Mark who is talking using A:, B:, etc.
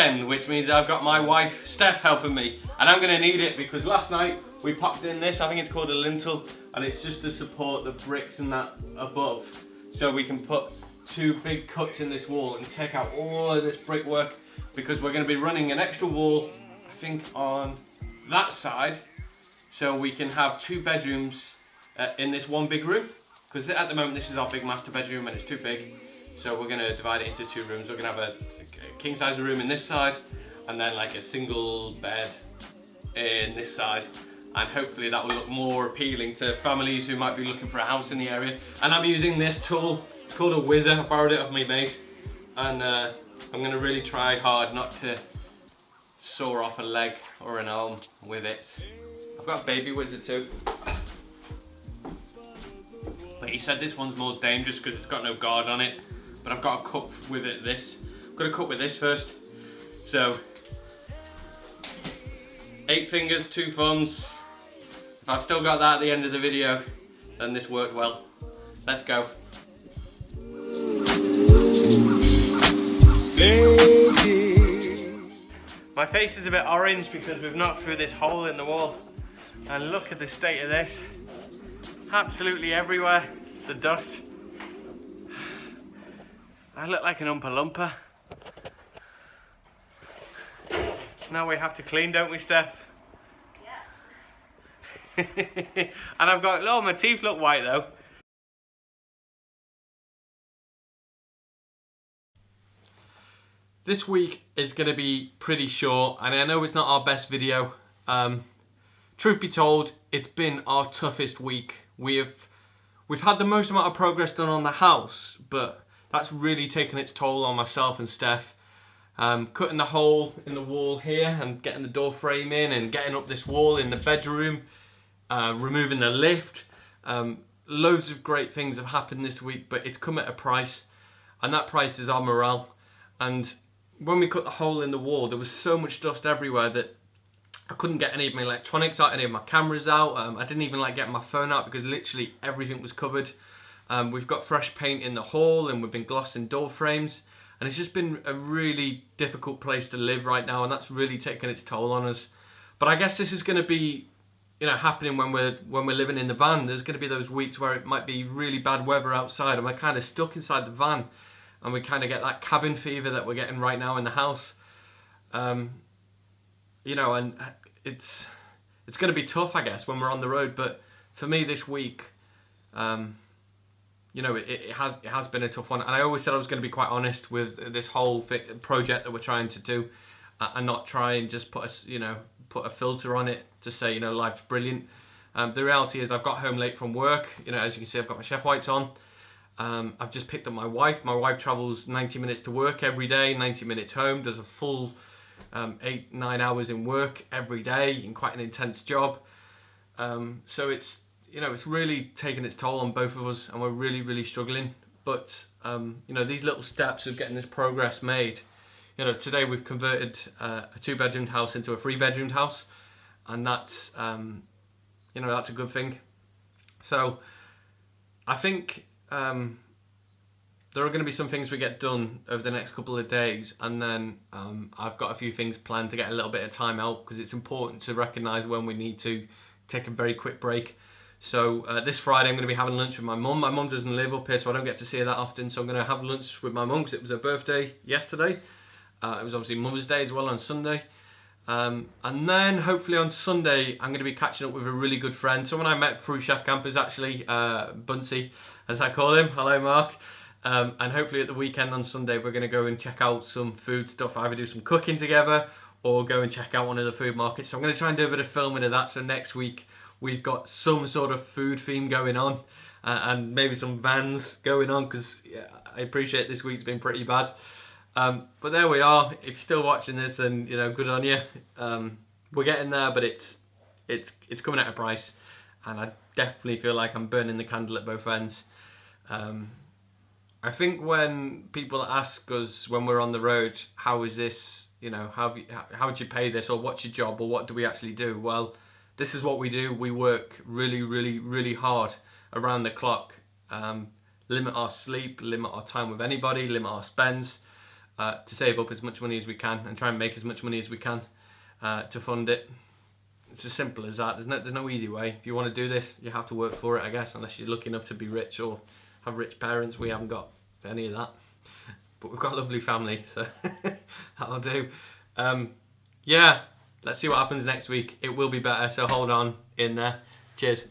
A: weekend, which means I've got my wife Steph helping me, and I'm going to need it because last night we popped in this, I think it's called a lintel, and it's just to support the bricks and that above, so we can put 2 big cuts in this wall and take out all of this brickwork, because we're going to be running an extra wall, I think, on that side, so we can have 2 bedrooms in this one big room, because at the moment this is our big master bedroom and it's too big, so we're going to divide it into 2 rooms. We're going to have a king size room in this side and then like a single bed in this side, and hopefully that will look more appealing to families who might be looking for a house in the area. And I'm using this tool, it's called a whizzer. I borrowed it off my mate, and I'm going to really try hard not to saw off a leg or an arm with it. I've got a baby whizzer too, but he said this one's more dangerous because it's got no guard on it, but I've got to cut with it this. I've got to cut with this first. So 8 fingers, 2 thumbs. If I've still got that at the end of the video, then this worked well. Let's go. My face is a bit orange because we've knocked through this hole in the wall. And look at the state of this. Absolutely everywhere, the dust. I look like an Oompa Loompa. Now we have to clean, don't we, Steph? Yeah. And I've got, oh, my teeth look white though. This week is going to be pretty short, and I know it's not our best video. Truth be told, it's been our toughest week. We've had the most amount of progress done on the house, but that's really taken its toll on myself and Steph. Cutting the hole in the wall here and getting the door frame in and getting up this wall in the bedroom, removing the lift. Loads of great things have happened this week, but it's come at a price, and that price is our morale. And when we cut the hole in the wall, there was so much dust everywhere that I couldn't get any of my electronics out, any of my cameras out. I didn't even like getting my phone out because literally everything was covered. We've got fresh paint in the hall and we've been glossing door frames, and it's just been a really difficult place to live right now, and that's really taken its toll on us. But I guess this is going to be, you know, happening when we're living in the van. There's going to be those weeks where it might be really bad weather outside and we're kind of stuck inside the van, and we kind of get that cabin fever that we're getting right now in the house. You know, and it's going to be tough, I guess, when we're on the road. But for me this week, you know, it has been a tough one. And I always said I was going to be quite honest with this whole project that we're trying to do, and not try and just put a filter on it to say, you know, life's brilliant. The reality is I've got home late from work. You know, as you can see, I've got my chef whites on. I've just picked up my wife. My wife travels 90 minutes to work every day, 90 minutes home, does a full 8-9 hours in work every day, in quite an intense job. So it's, you know, it's really taken its toll on both of us, and we're really struggling. But you know, these little steps of getting this progress made. You know, today we've converted a 2-bedroomed house into a 3-bedroomed house, and that's you know, that's a good thing. So I think there are going to be some things we get done over the next couple of days, and then I've got a few things planned to get a little bit of time out, because it's important to recognise when we need to take a very quick break. So this Friday I'm going to be having lunch with my mum. My mum doesn't live up here, so I don't get to see her that often, so I'm going to have lunch with my mum because it was her birthday yesterday. It was obviously Mother's Day as well on Sunday. And then hopefully on Sunday I'm going to be catching up with a really good friend, someone I met through Chef Campers actually, Bunsey as I call him. Hello Mark. And hopefully at the weekend on Sunday we're going to go and check out some food stuff, either do some cooking together or go and check out one of the food markets. So I'm going to try and do a bit of filming of that, so next week we've got some sort of food theme going on, and maybe some vans going on, because yeah, I appreciate this week's been pretty bad. But there we are. If you're still watching this, then you know, good on you. We're getting there, but it's coming at a price, and I definitely feel like I'm burning the candle at both ends. I think when people ask us when we're on the road, how is this, you know, how would you pay this, or what's your job, or what do we actually do? Well, this is what we do. We work really hard around the clock, limit our sleep, limit our time with anybody, limit our spends. to save up as much money as we can and try and make as much money as we can to fund it. It's as simple as that. There's no easy way. If you want to do this, you have to work for it, I guess, unless you're lucky enough to be rich or have rich parents. We haven't got any of that, but we've got a lovely family, so that'll do. Yeah, let's see what happens next week. It will be better, so hold on in there. Cheers.